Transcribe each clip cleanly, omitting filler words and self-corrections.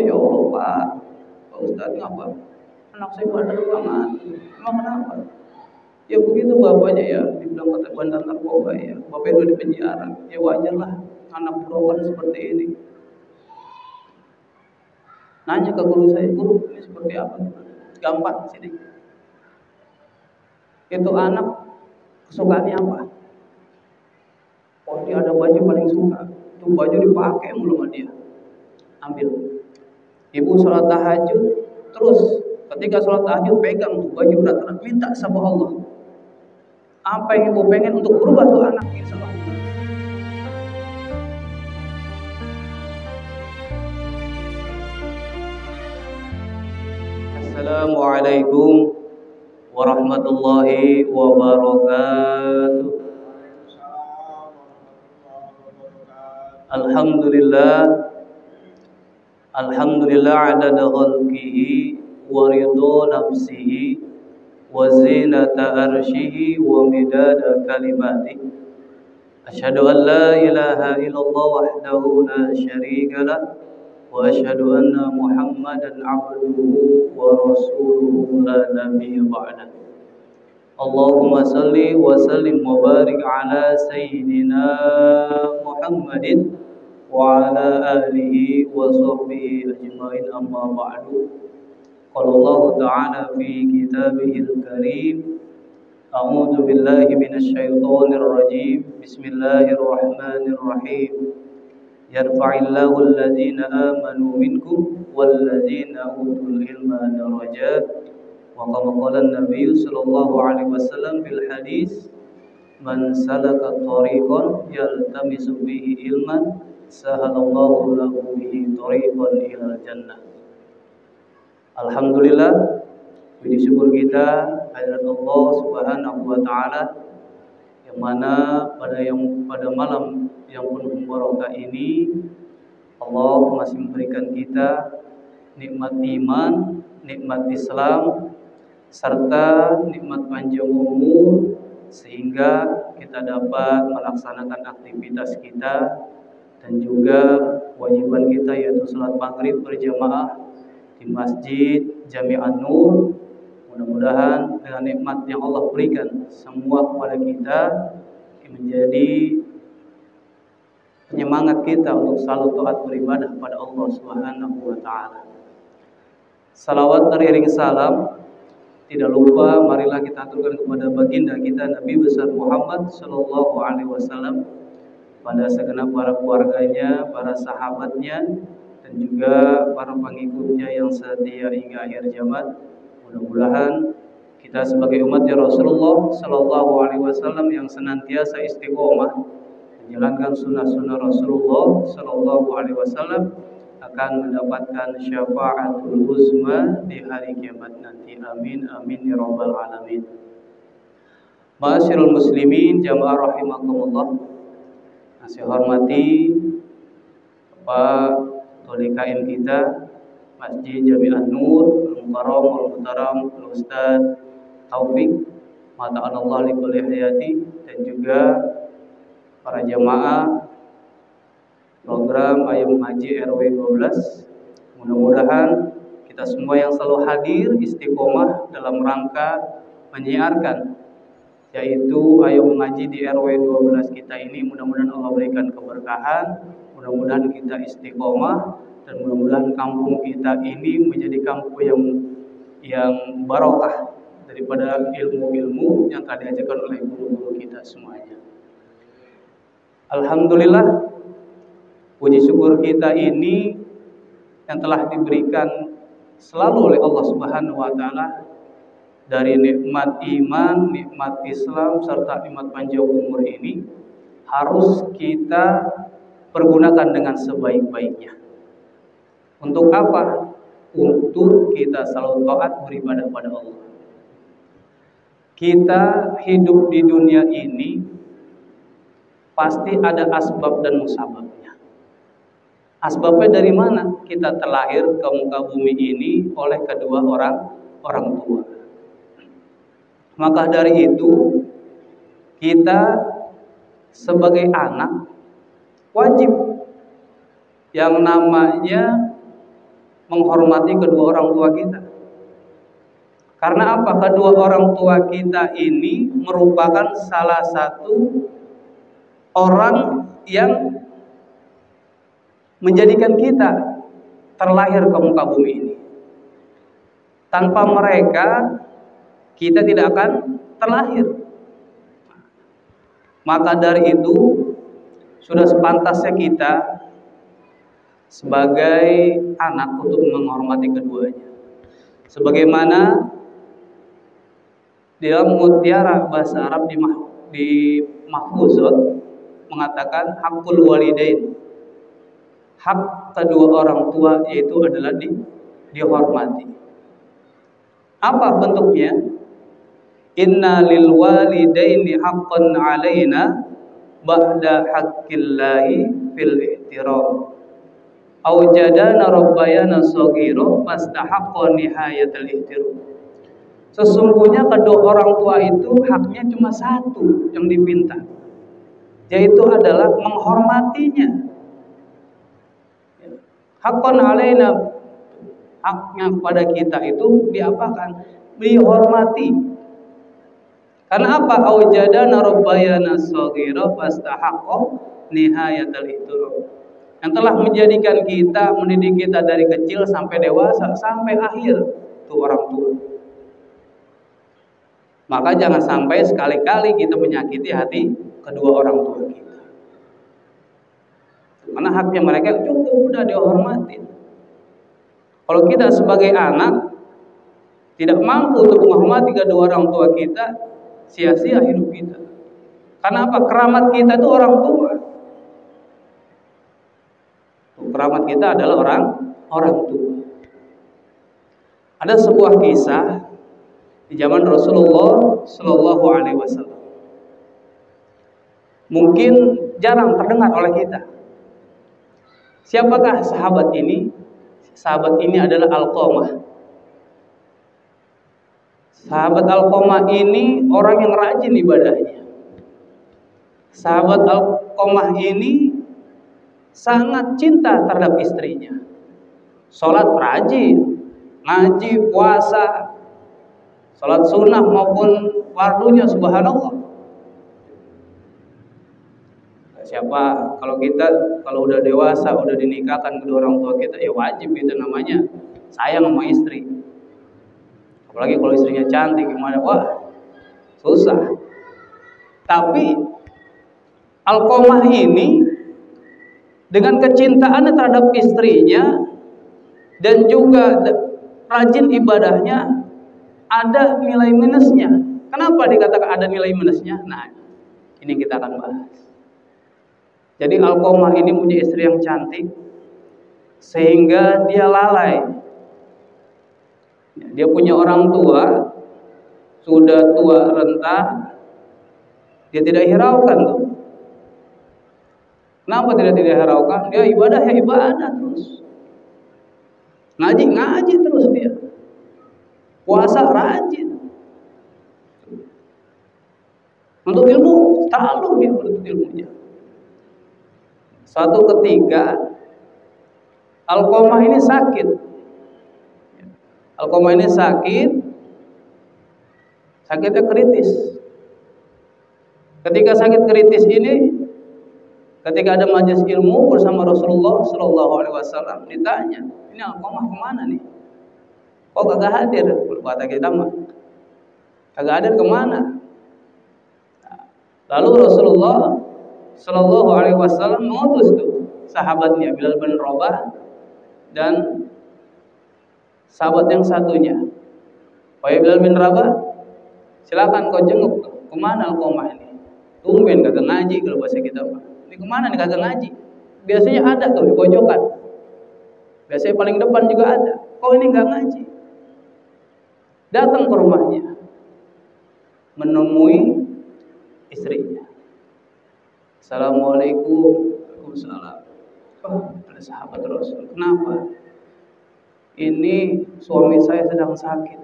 ya Allah Pak Ustadz ngapa? Anak saya bandel banget. Emang kenapa? Ya begitu bapaknya ya, dibilang kata bandar narkoba ya. Bapaknya udah di penjara. Ya wajar lah anak burokan seperti ini. Nanya ke guru saya, guru ini seperti apa? Gampang sini. Itu anak kesukaannya apa? Oh dia ada baju paling suka. Itu baju dipakai mulu sama dia. Ambil. Ibu sholat tahajud, terus ketika sholat tahajud pegang tuh baju berat-berat, minta sama Allah. Apa yang ibu pengen untuk berubah tuh anak insya Allah. Assalamualaikum warahmatullahi wabarakatuh. Alhamdulillah adada khalqihi wa ridha nafsihi wa zinata arshihi wa midada kalimatihi. Asyhadu an la ilaha illallah wahdahu la syarika lah wa asyhadu anna Muhammadan abduhu wa rasuluhu la nabiyya ba'dah. Allahumma salli wa sallim wa barik ala sayyidina Muhammadin wa ala alihi wa sahbihi ajma'in amma ba'du. Qala Allah ta'ala fi kitabihil karim. A'udzu billahi minasy syaithanir rajim. Bismillahirrahmanirrahim. Yarfa'illahu alladhina amanu minkum walladzina utul ilma darajat. Wa kama qala an-nabiy sallallahu alaihi wasallam fil hadis, man salaka tariqan yaltamisu bihi ilman sahalallahu lahu bihi tariqan ilal jannah. Alhamdulillah, puji syukur kita kehadirat Allah Subhanahu wa taala yang mana pada malam yang penuh barakah ini Allah masih memberikan kita nikmat iman, nikmat Islam serta nikmat panjang umur sehingga kita dapat melaksanakan aktivitas kita dan juga kewajiban kita yaitu salat maghrib berjamaah di Masjid Jami' An-Nur. Mudah-mudahan dengan nikmat yang Allah berikan semua kepada kita menjadi penyemangat kita untuk selalu taat beribadah pada Allah Subhanahu wa taala. Salawat teriring salam tidak lupa marilah kita aturkan kepada baginda kita Nabi besar Muhammad sallallahu alaihi wasallam, pada segenap para keluarganya, para sahabatnya dan juga para pengikutnya yang setia hingga akhir zaman. Mudah-mudahan kita sebagai umatnya Rasulullah sallallahu alaihi wasallam yang senantiasa istiqomah menjalankan sunnah-sunnah Rasulullah sallallahu alaihi wasallam akan mendapatkan syafaatul uzma di hari kiamat nanti. Amin amin ya rabbal alamin. Ma'asyiral muslimin jamaah rahimakumullah. Saya hormati Bapak TODKM kita Masjid Jami' An-Nur Al-Mukarram Al-Ustaz Taufik Mata'alallah likulli hayati, dan juga para jamaah program Ayo Mengaji RW 12. Mudah-mudahan kita semua yang selalu hadir istiqomah dalam rangka menyiarkan yaitu Ayo Mengaji di RW 12 kita ini. Mudah-mudahan Allah berikan keberkahan, mudah-mudahan kita istiqomah, dan mudah-mudahan kampung kita ini menjadi kampung yang barokah daripada ilmu-ilmu yang telah diajarkan oleh guru-guru kita semuanya. Alhamdulillah, puji syukur kita ini yang telah diberikan selalu oleh Allah Subhanahu wa taala dari nikmat iman, nikmat Islam serta nikmat panjang umur ini harus kita pergunakan dengan sebaik-baiknya. Untuk apa? Untuk kita selalu taat beribadah pada Allah. Kita hidup di dunia ini pasti ada asbab dan musababnya. Asbabnya dari mana? Kita terlahir ke muka bumi ini oleh kedua orang tua. Maka dari itu kita sebagai anak wajib yang namanya menghormati kedua orang tua kita. Karena apa? Kedua orang tua kita ini merupakan salah satu orang yang menjadikan kita terlahir ke muka bumi ini. Tanpa mereka kita tidak akan terlahir. Maka dari itu sudah sepantasnya kita sebagai anak untuk menghormati keduanya. Sebagaimana di dalam mutiara bahasa Arab di Mahfuzat mengatakan hakul walidain, hak kedua orang tua yaitu adalah dihormati. Apa bentuknya? Inna lil walidaini haqqan alaina ba'da haqqillahi fil ihtiram. Aujadana rabbayana shaghira fastahaqqa nihayatal ihtiram. Sesungguhnya kedua orang tua itu haknya cuma satu yang dipinta, yaitu adalah menghormatinya. Haqqan alaina, haknya kepada kita itu diapakan? Dihormati. Karena apa? Aujadana rabbayana shaghira fastahaqqa nihayatal ihtiram. Yang telah menjadikan kita, mendidik kita dari kecil sampai dewasa, sampai akhir, itu orang tua. Maka jangan sampai sekali-kali kita menyakiti hati kedua orang tua kita. Karena haknya mereka cukup udah dihormatin. Kalau kita sebagai anak tidak mampu untuk menghormati kedua orang tua kita, sia-sia hidup kita. Karena apa? Keramat kita itu orang tua. Keramat kita adalah orang tua. Ada sebuah kisah di zaman Rasulullah Shallallahu Alaihi Wasallam. Mungkin jarang terdengar oleh kita. Siapakah sahabat ini? Sahabat ini adalah Alqamah. Sahabat Alqamah ini orang yang rajin ibadahnya. Sahabat Alqamah ini sangat cinta terhadap istrinya. Sholat rajin, ngaji, puasa, sholat sunnah maupun fardunya, subhanallah. Siapa kalau udah dewasa, udah dinikahkan kedua orang tua kita, ya wajib itu namanya sayang sama istri. Apalagi kalau istrinya cantik, gimana? Wah, susah. Tapi Alqamah ini dengan kecintaannya terhadap istrinya dan juga rajin ibadahnya, ada nilai minusnya. Kenapa dikatakan ada nilai minusnya? Nah, ini kita akan bahas. Jadi Alqamah ini punya istri yang cantik sehingga dia lalai. Dia punya orang tua, sudah tua renta, dia tidak hiraukan tuh. Kenapa tidak hiraukan? Dia ibadah terus. Ngaji terus dia. Puasa rajin. Untuk ilmu selalu dia menuntut ilmunya. Suatu ketika Alqamah ini sakit. Alqamah ini sakitnya kritis. Ketika sakit kritis ini, ketika ada majelis ilmu bersama Rasulullah Shallallahu Alaihi Wasallam, ditanya, ini Alqamah kemana nih? Kok kagak hadir? Kata kita mah, kagak hadir kemana? Lalu Rasulullah Shallallahu Alaihi Wasallam mengutus tuh sahabatnya Bilal bin Rabah dan sahabat yang satunya, wahai Bilal bin Rabah, silakan kau jenguk tuh. Kemana Alqamah ini? Tumben kagak ngaji kalau bahasa kita mah. Ini kemana nih kagak ngaji? Biasanya ada tuh di pojokan. Biasanya paling depan juga ada. Kok ini nggak ngaji? Datang ke rumahnya, menemui istrinya. Assalamualaikum. Waalaikumsalam. Oh, ada sahabat Rasul. Kenapa? Ini suami saya sedang sakit.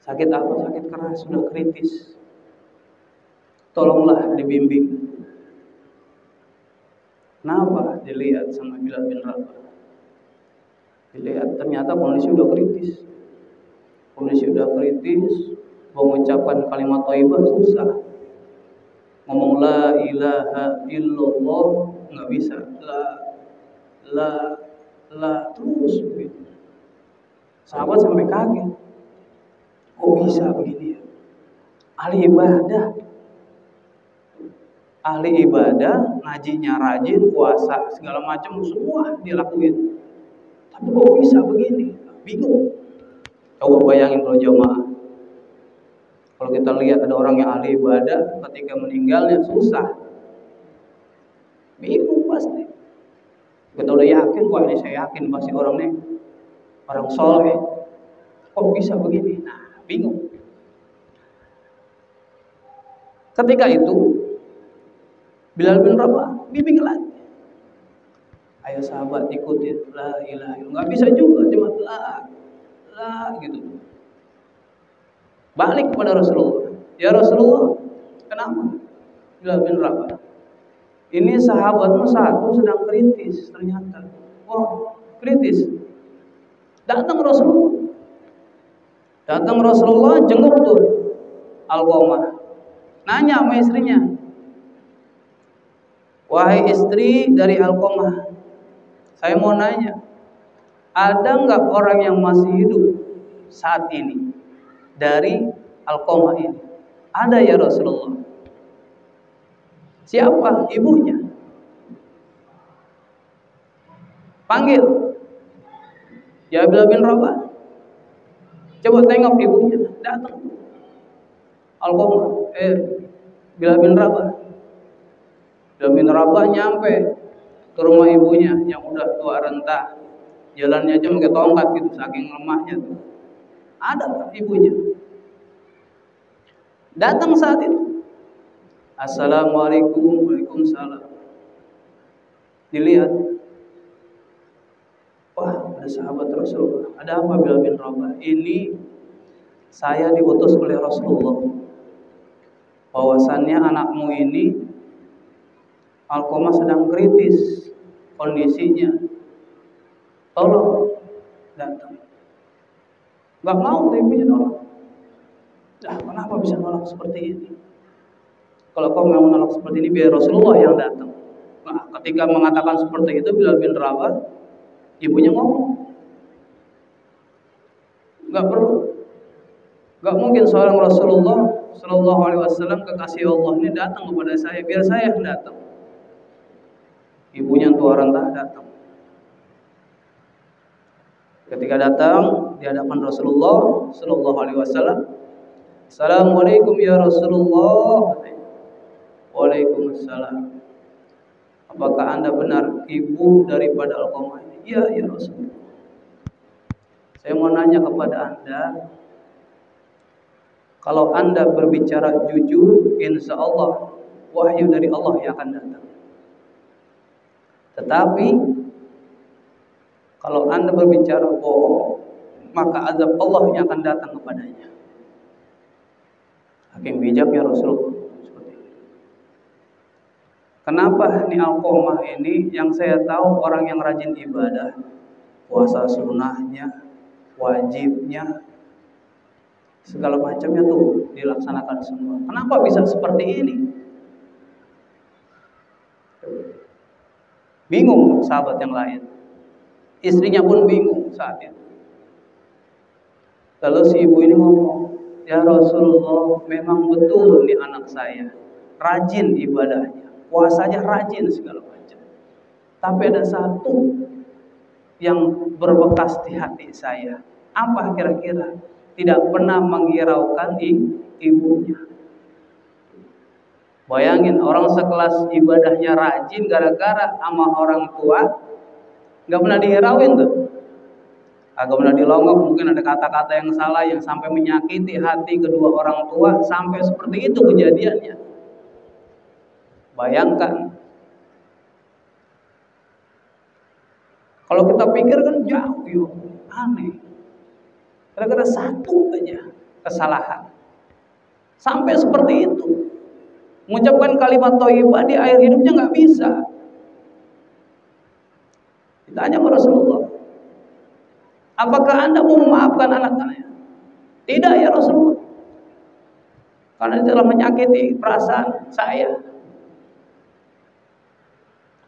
Sakit apa? Sakit keras, sudah kritis. Tolonglah dibimbing. Kenapa? Dilihat sama Bilal bin Rabah. Dilihat ternyata kondisi udah kritis. Kondisi udah kritis, mengucapkan kalimat thayyibah susah. Ngomong la ilaha illallah nggak bisa. La terus begitu. Sahabat sampai kaget. Kok bisa begini ya? Ahli ibadah, ngajinya rajin, puasa segala macam semua dia lakuin. Tapi kok bisa begini? Bingung. Coba bayangin kalau jamaah. Kalau kita lihat ada orang yang ahli ibadah, ketika meninggalnya susah. Bingung pasti. Kita udah yakin, wah ini saya yakin pasti orang ini orang soleh. Kok bisa begini? Nah, bingung. Ketika itu Bilal bin Rabah bimbing lagi. Ayo sahabat ikutin la ilaha illallah. Nggak bisa juga cuma la gitu. Balik kepada Rasulullah. Ya Rasulullah, kenapa? Bilal bin Rabah. Ini sahabatmu satu sedang kritis ternyata. Wah, kritis. Datang Rasulullah jenguk tuh Alqamah. Nanya sama istrinya. Wahai istri dari Alqamah, saya mau nanya, ada nggak orang yang masih hidup saat ini dari Alqamah ini? Ada ya Rasulullah. Siapa? Ibunya. Panggil. Ya Bilal bin Rabah. Coba tengok ibunya. Datang. Alqamah. Bilal bin Rabah. Bilal bin Rabah nyampe ke rumah ibunya yang udah tua renta. Jalannya aja pakai tongkat gitu, saking lemahnya tuh. Ada ibunya. Datang saat itu. Assalamualaikum, waalaikumsalam. Dilihat. Wah, ada sahabat Rasulullah. Ada apa Bilal bin Rabah? Ini saya diutus oleh Rasulullah. Bahwasannya anakmu ini Alqamah sedang kritis kondisinya. Tolong datang. Gak mau tuh ibunya nolak. Kenapa bisa nolak seperti ini? Kalau kau mau nolak seperti ini, biar Rasulullah yang datang. Nah, ketika mengatakan seperti itu, Bilal bin Rabah, ibunya ngomong, gak mungkin seorang Rasulullah Sallallahu Alaihi Wasallam kekasih Allah ini datang kepada saya, biar saya yang datang. Ibunya tua renta datang. Ketika datang di hadapan Rasulullah Sallallahu Alaihi Wasallam, Assalamualaikum ya Rasulullah. Waalaikumsalam. Apakah anda benar ibu daripada Alqamah ini? Iya ya Rasulullah. Saya mau nanya kepada anda, kalau anda berbicara jujur, insya Allah wahyu dari Allah yang akan datang. Tetapi kalau anda berbicara bohong, maka azab Allah yang akan datang kepadanya. Hakim bijak ya Rasulullah. Kenapa nih Alqamah ini yang saya tahu orang yang rajin ibadah, puasa sunnahnya, wajibnya, segala macamnya tuh dilaksanakan semua. Kenapa bisa seperti ini? Bingung sahabat yang lain. Istrinya pun bingung saat itu. Lalu si ibu ini ngomong, ya Rasulullah, memang betul nih anak saya rajin ibadahnya, puasanya rajin segala macam. Tapi ada satu yang berbekas di hati saya. Apa kira-kira? Tidak pernah menghiraukan ibunya. Bayangin orang sekelas ibadahnya rajin gara-gara sama orang tua nggak pernah dihirauin tuh. Agak pernah dilonggok, mungkin ada kata-kata yang salah yang sampai menyakiti hati kedua orang tua, sampai seperti itu kejadiannya. Bayangkan. Kalau kita pikir kan jauh, yuk, aneh. Gara-gara satu aja kesalahan, sampai seperti itu. Mengucapkan kalimat thayyibah di akhir hidupnya nggak bisa. Ditanya sama Rasulullah, Apakah Anda mau memaafkan anak-anaknya? Tidak ya Rasulullah. Karena itu telah menyakiti perasaan saya.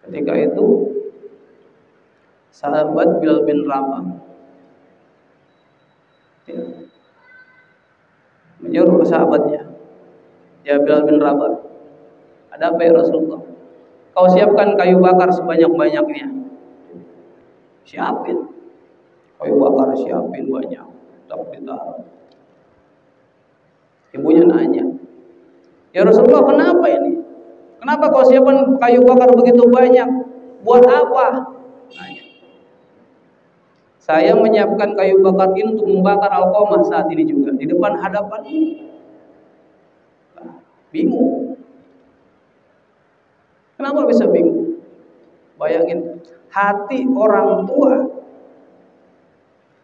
Ketika itu sahabat Bilal bin Rabah menyuruh sahabatnya, ya Bilal bin Rabah, ada apa ya Rasulullah? Kau siapkan kayu bakar sebanyak-banyaknya. Siapin kayu bakar, siapin banyak, tak ditaruh. Ibunya nanya, ya Rasulullah, kenapa ini? Kenapa kau siapkan kayu bakar begitu banyak? Buat apa? Nanya. Saya menyiapkan kayu bakar ini untuk membakar Alqamah saat ini juga di depan hadapanmu. Bingung. Kenapa bisa bingung? Bayangin, hati orang tua,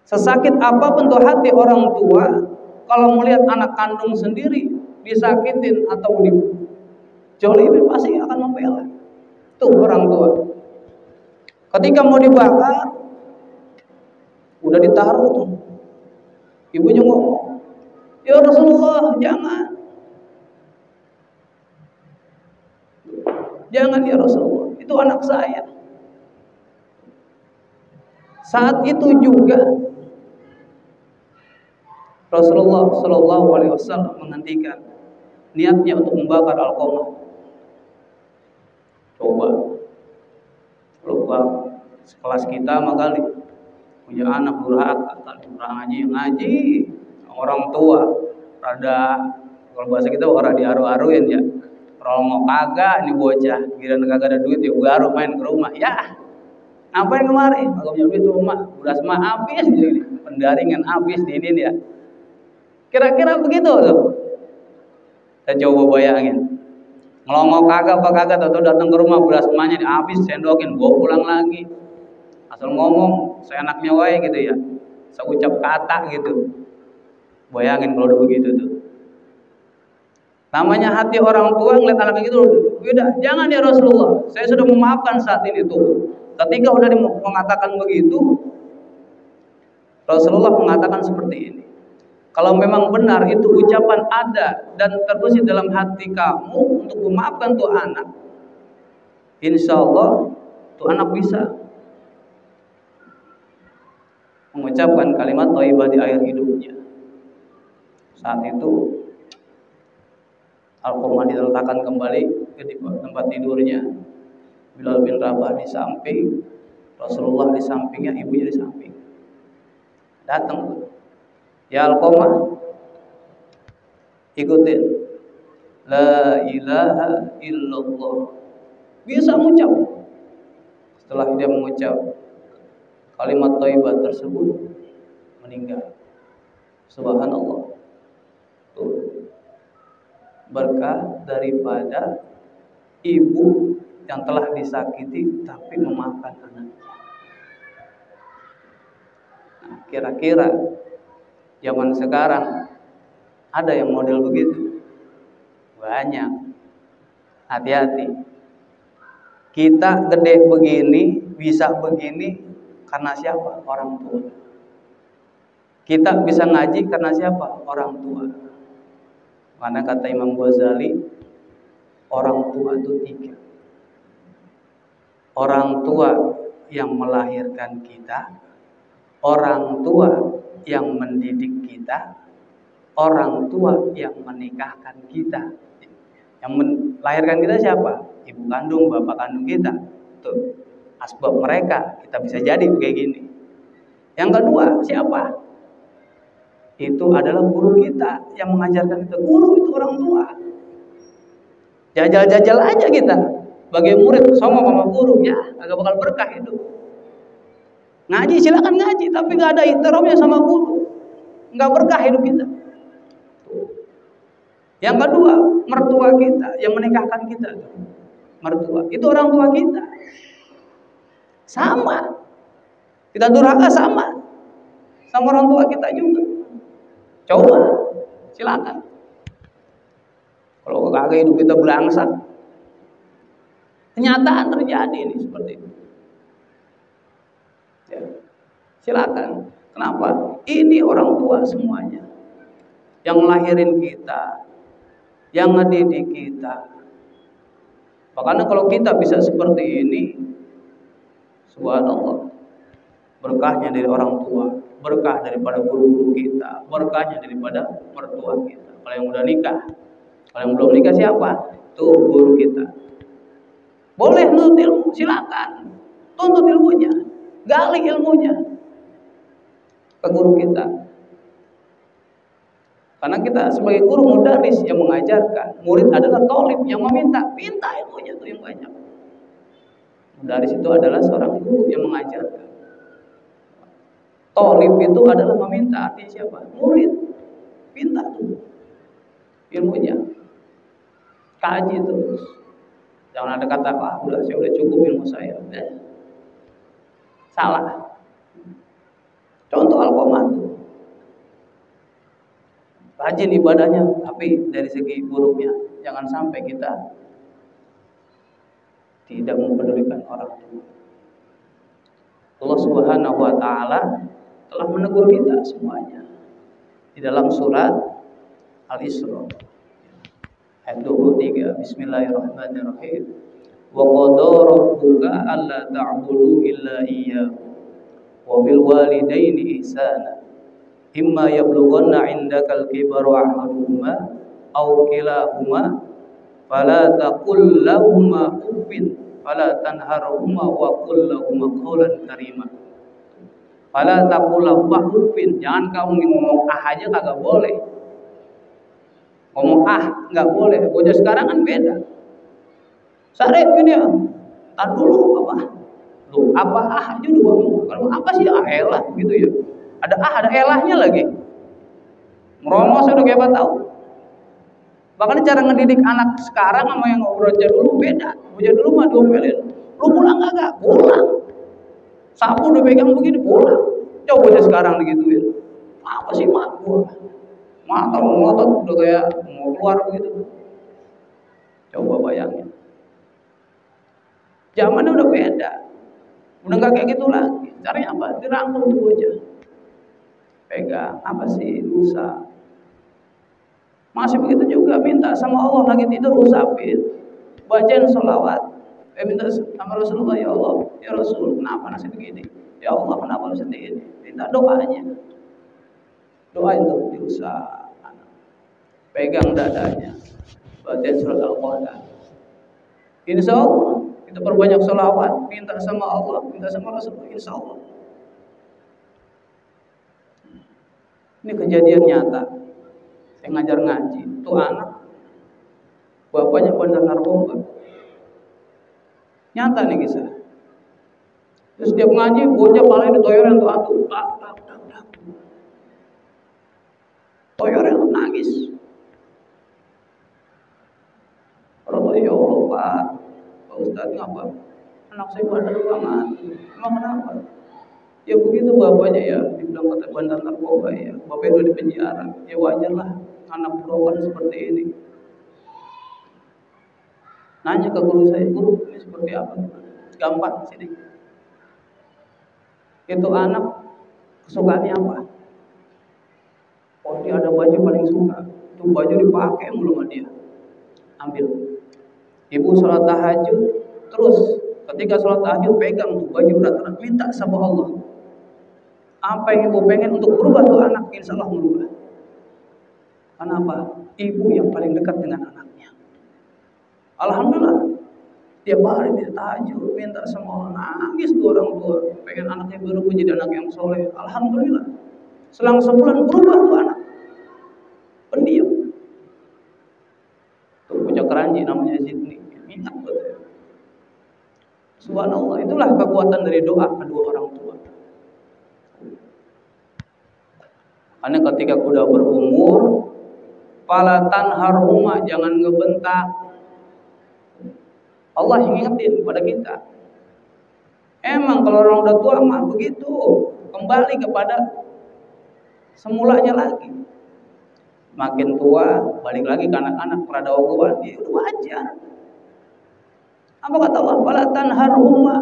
sesakit apapun tuh hati orang tua, kalau melihat anak kandung sendiri disakitin atau dijolimin pasti akan membela. Tuh orang tua. Ketika mau dibakar, udah ditaruh tuh. Ibunya ngomong, ya Rasulullah, jangan. Jangan ya Rasulullah, itu anak saya. Saat itu juga Rasulullah Shallallahu Alaihi Wasallam menghentikan niatnya untuk membakar Alqamah. Coba, lupa sekelas kita makali punya anak durhaka, ngaji, orang tua, rada kalau bahasa kita orang diaru-aruin ya. Kalau mau kagak nih bocah, kira kagak ada duit ya baru main ke rumah. Ya, ngapain kemarin? Kalau punya duit rumah, beras mah habis, pendaringan habis di ini ya. Kira-kira begitu tuh. Kita coba bayangin. Ngelongok kagak apa kagak, atau datang ke rumah beras emaknya habis, sendokin, bawa pulang lagi. Asal ngomong, saya anaknya wae gitu ya. Saya ucap kata gitu. Bayangin kalau udah begitu tuh. Namanya hati orang tua ngeliat anaknya gitu, udah jangan ya Rasulullah, saya sudah memaafkan saat ini tuh. Ketika udah mengatakan begitu, Rasulullah mengatakan seperti ini. Kalau memang benar itu ucapan ada dan terbesit dalam hati kamu untuk memaafkan tuh anak, insya Allah tuh anak bisa mengucapkan kalimat thayyibah di akhir hidupnya. Saat itu Alqamah diletakkan kembali ke tempat tidurnya. Bilal bin Rabah di samping, Rasulullah di sampingnya, ibunya di samping. Datang, ya Alqamah, ikutin, la ilaha illallah. Bisa mengucap. Setelah dia mengucap kalimat thayyibah tersebut, meninggal. Subhanallah. Tuh. Berkah daripada ibu yang telah disakiti tapi memaafkan anaknya. Nah, kira-kira zaman sekarang ada yang model begitu? Banyak. Hati-hati. Kita gede begini, bisa begini karena siapa? Orang tua. Kita bisa ngaji karena siapa? Orang tua. Karena kata Imam Ghazali, orang tua itu 3. Orang tua yang melahirkan kita, orang tua yang mendidik kita, orang tua yang menikahkan kita. Yang melahirkan kita siapa? Ibu kandung, bapak kandung kita. Tuh, asbab mereka kita bisa jadi kayak gini. Yang kedua siapa? Itu adalah guru kita yang mengajarkan kita. Guru itu orang tua. Jajal-jajal aja kita sebagai murid sama guru ya, agak bakal berkah hidup. Ngaji silakan ngaji, tapi nggak ada ihtiramnya sama guru, nggak berkah hidup kita. Yang kedua, mertua kita yang menikahkan kita. Mertua itu orang tua kita. Sama. Kita durhaka sama orang tua kita juga. Coba, silakan. Kalau kagak hidup kita belangsak. Kenyataan terjadi ini seperti itu. Ya, silakan. Kenapa? Ini orang tua semuanya yang ngelahirin kita, yang ngedidik kita. Makanya kalau kita bisa seperti ini, subhanallah, berkahnya dari orang tua, berkah daripada guru-guru kita, berkahnya daripada mertua kita. Kalau yang udah nikah, kalau yang belum nikah siapa? Tuh guru kita. Boleh nuntut ilmu, silakan. Tuntut ilmunya, gali ilmunya ke guru kita. Karena kita sebagai guru mudaris yang mengajarkan, murid adalah thalib yang meminta, minta ilmunya tuh yang banyak. Mudaris itu adalah seorang guru yang mengajarkan. Thalib itu adalah meminta, artinya siapa? Murid. Minta tuh ilmunya. Kaji terus. Jangan ada kata, udah saya udah cukup ilmu saya. Salah. Contoh Alqamah tuh. Rajin ibadahnya, tapi dari segi buruknya jangan sampai kita tidak mempedulikan orang tua. Allah Subhanahu wa taala telah menegur kita semuanya di dalam surat Al-Isra ayat 23. Bismillahirrahmanirrahim. Wa qadara rabbuka alla ta'budu illa iyyahu wa bil walidaini ihsana imma yablughanna 'indakal kibara ahaduhuma aw kilahuma fala taqul lahumā uffin fala tanharhumā wa qul lahumā qawlan karīmā. Fala taqul lahumā uffin, jangan kamu ngomong aja kagak boleh. Ngomong nggak boleh. Bocah sekarang kan beda. Sarep ini ya. Tar dulu apa? Lu apa aja dulu. Kalau apa sih elah gitu ya. Ada elahnya lagi. Meromos udah kayak apa tahu. Bahkan cara ngedidik anak sekarang sama yang ngobrol dulu beda. Bocah dulu mah diomelin. Lu pulang kagak? Pulang. Sapu udah pegang begini pulang. Coba bocah sekarang digituin. Apa sih mak gua? Mata ngotot udah kayak mau keluar begitu. Coba bayangin. Zamannya udah beda. Udah nggak kayak gitu lagi. Caranya apa? Dirangkul tuh aja. Pegang. Apa sih? Dosa. Masih begitu juga minta sama Allah lagi tidur usapin. Bacain sholawat. Minta sama Rasulullah, ya Allah, ya Rasul, kenapa nasib begini? Ya Allah, kenapa nasib begini? Minta doanya. Doain tuh diusap. Pegang dadanya. Bacain surat Al-Qadar. Insya Allah kita perbanyak sholawat, minta sama Allah, minta sama Rasulullah, insya Allah. Ini kejadian nyata. Saya ngajar ngaji, itu anak bapaknya bandar narkoba. Nyata nih kisah. Terus setiap ngaji bocah paling ditoyorin tuh atuh, tak. Toyorin tuh nangis. Orang ya Allah Pak Ustadz ngapa? Anak saya bandar banget. Emang kenapa? Ya begitu bapaknya ya, dibilang kata bandar narkoba ya, bapaknya udah di penjara. Ya wajar lah anak perawan seperti ini. Nanya ke guru saya, guru ini seperti apa? Gampang sini. Itu anak kesukaannya apa? Oh dia ada baju paling suka, itu baju dipakai mulu sama dia. Ambil. Ibu sholat tahajud, terus ketika sholat tahajud pegang tuh baju berat, minta sama Allah. Apa yang ibu pengen untuk berubah tuh anak, insya Allah berubah. Kenapa? Ibu yang paling dekat dengan anaknya. Alhamdulillah, tiap hari dia tahajud, minta sama Allah, nangis tuh orang tua, pengen anaknya berubah jadi anak yang soleh. Alhamdulillah, selang sebulan berubah tuh anak, pendiam. Tuh bocah keranji namanya Zidni, ingat betul. Subhanallah, itulah kekuatan dari doa kedua orang tua. Karena ketika udah berumur, fala tanharhuma, jangan ngebentak. Allah ingetin kepada kita. Emang kalau orang udah tua mah begitu, kembali kepada semulanya lagi. Makin tua, balik lagi ke anak-anak peradaban, ya udah wajar. Apa kata Allah? Fala tanharhuma.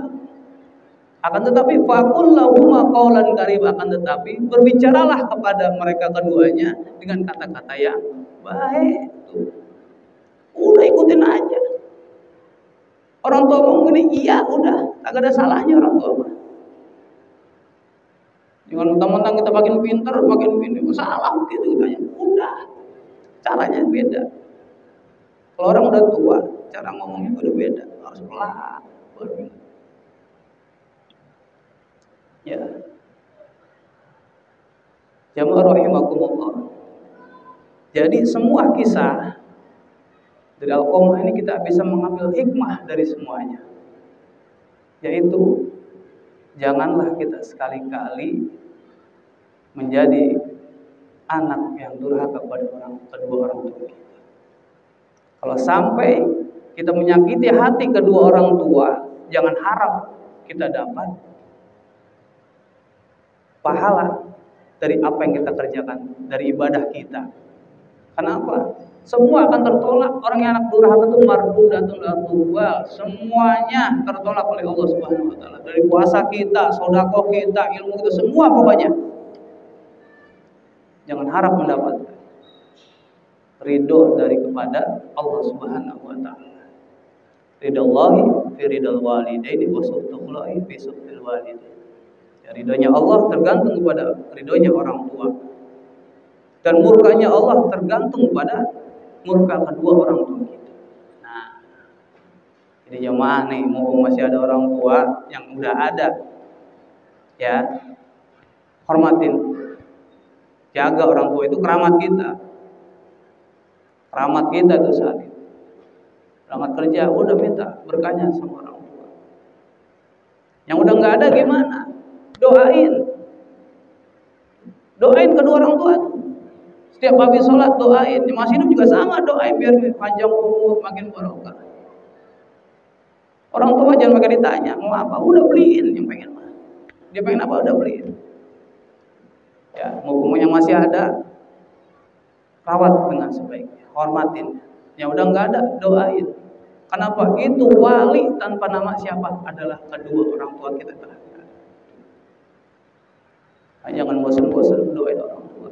Akan tetapi faqul lahum qawlan karim, akan tetapi berbicaralah kepada mereka keduanya dengan kata-kata yang baik. Udah ikutin aja. Orang tua ngomong gini, iya udah, agak ada salahnya orang tua mah. Jangan mentang-mentang kita makin pintar, makin ini salah gitu katanya. Udah, caranya beda. Kalau orang udah tua, cara ngomongnya udah beda, harus pelan. Ya. Jamaah rahimakumullah. Jadi semua kisah dari Al-Qamah ini kita bisa mengambil hikmah dari semuanya. Yaitu janganlah kita sekali-kali menjadi anak yang durhaka kepada kedua orang tua kita. Kalau sampai kita menyakiti hati kedua orang tua, jangan harap kita dapat pahala dari apa yang kita kerjakan, dari ibadah kita. Kenapa? Semua akan tertolak. Orang yang anak durhaka itu mardudatun la tuqbal. Semuanya tertolak oleh Allah Subhanahu wa taala. Dari puasa kita, sedekah kita, ilmu kita, semua pokoknya. Jangan harap mendapatkan ridho dari kepada Allah Subhanahu wa taala. Ridallahi fi ridal walidaini wa sukhtullahi fi sukhtil walidaini. Ya, ridhonya Allah tergantung kepada ridhonya orang tua. Dan murkanya Allah tergantung pada murka kedua orang tua kita. Nah, ini jamaah nih, mumpung masih ada orang tua yang udah ada, ya, hormatin, jaga orang tua, itu keramat kita. Keramat kita tuh saat itu. Berangkat kerja, udah minta berkahnya sama orang tua. Yang udah nggak ada gimana? Doain kedua orang tua tuh. Setiap habis sholat doain. Yang masih hidup juga sama, doain biar panjang umur, makin barokah. Orang tua jangan pakai ditanya mau apa, udah beliin yang pengen mah. Dia pengen apa, udah beliin. Ya, mumpung yang masih ada, rawat dengan sebaiknya, hormatin. Yang udah nggak ada, doain. Kenapa? Itu wali tanpa nama siapa adalah kedua orang tua kita terakhir. Jangan bosan-bosan doain orang tua.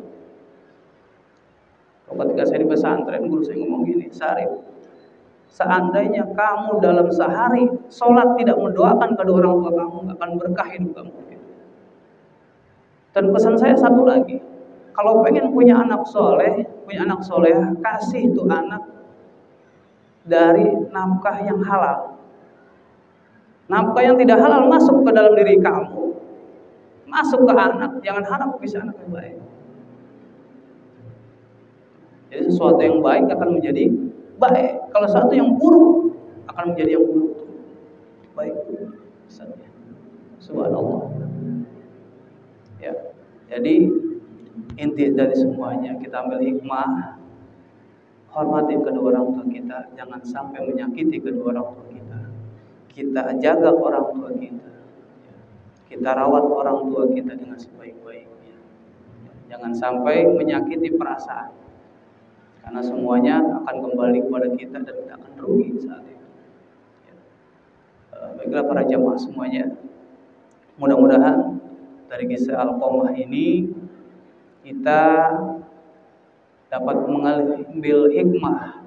Ketika saya di pesantren, guru saya ngomong gini, Sarif, seandainya kamu dalam sehari sholat tidak mendoakan kedua orang tua kamu, nggak akan berkah hidup kamu. Dan pesan saya satu lagi, kalau pengen punya anak soleh, punya anak soleh, kasih tuh anak dari nafkah yang halal. Nafkah yang tidak halal masuk ke dalam diri kamu, masuk ke anak, jangan harap bisa anak yang baik. Jadi sesuatu yang baik akan menjadi baik. Kalau sesuatu yang buruk akan menjadi yang buruk. Baik. Subhanallah. Ya. Jadi inti dari semuanya kita ambil hikmah, hormati kedua orang tua kita, jangan sampai menyakiti kedua orang tua kita. Kita jaga orang tua kita. Kita rawat orang tua kita dengan sebaik-baiknya. Jangan sampai menyakiti perasaan. Karena semuanya akan kembali kepada kita dan kita akan rugi saat itu. Baiklah para jamaah semuanya, mudah-mudahan dari kisah Al-Qamah ini kita dapat mengambil hikmah.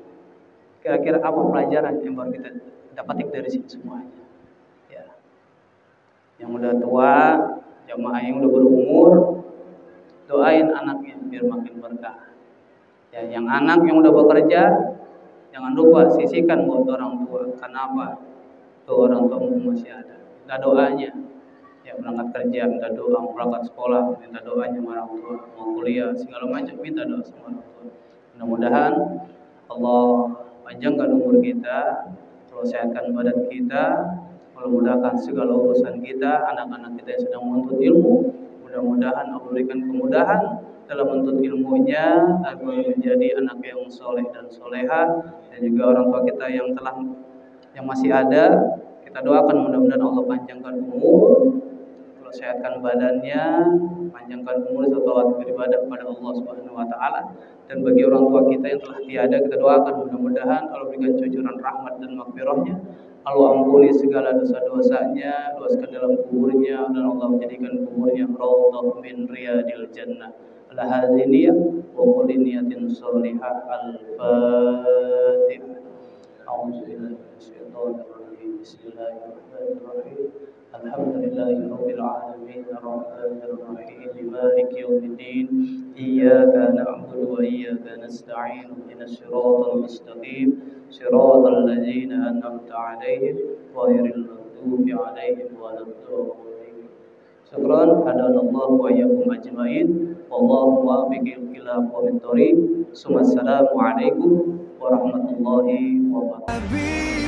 Kira-kira apa pelajaran yang baru kita dapat dari sini semuanya. Ya. Yang udah tua, jamaah yang udah berumur, doain anaknya biar makin berkah. Ya, yang anak yang udah bekerja, jangan lupa sisihkan buat orang tua. Kenapa? Tuh orang tua masih ada. Minta doanya. Ya, berangkat kerja minta doa, berangkat sekolah minta doanya sama orang tua, mau kuliah segala macam minta doa sama orang tua. Mudah-mudahan Allah panjangkan umur kita, Allah sehatkan badan kita, Allah mudahkan segala urusan kita, anak-anak kita yang sedang menuntut ilmu, mudah-mudahan Allah berikan kemudahan dalam menuntut ilmunya agar menjadi anak yang soleh dan soleha, dan juga orang tua kita yang masih ada, kita doakan mudah-mudahan Allah panjangkan umur, Allah sehatkan badannya, panjangkan umur serta waktu beribadah kepada Allah Subhanahu wa taala. Dan bagi orang tua kita yang telah tiada, kita doakan mudah-mudahan Allah berikan cucuran rahmat dan maghfirahnya. Allah ampuni segala dosa-dosanya, luaskan dalam kuburnya, dan Allah menjadikan kuburnya raudhah min riyadil jannah. Ala hadhihi niyyah wa kulli niyatin shalihah. Al-Fatihah. A'udzu billahi minasyaitonir rajim. Bismillahirrahmanirrahim. Alhamdulillahi rabbil alamin arrahmanir rahim maliki yaumiddin iyyaka na'budu wa iyyaka nasta'in ihdinas siratal mustaqim siratal ladzina an'amta 'alaihim ghairil maghdubi 'alaihim waladdallin. Syukran hadanallahu wa iyyakum ajmain wallahu muwaffiq ila aqwamit thoriq. Assalamu alaikum warahmatullahi wabarakatuh.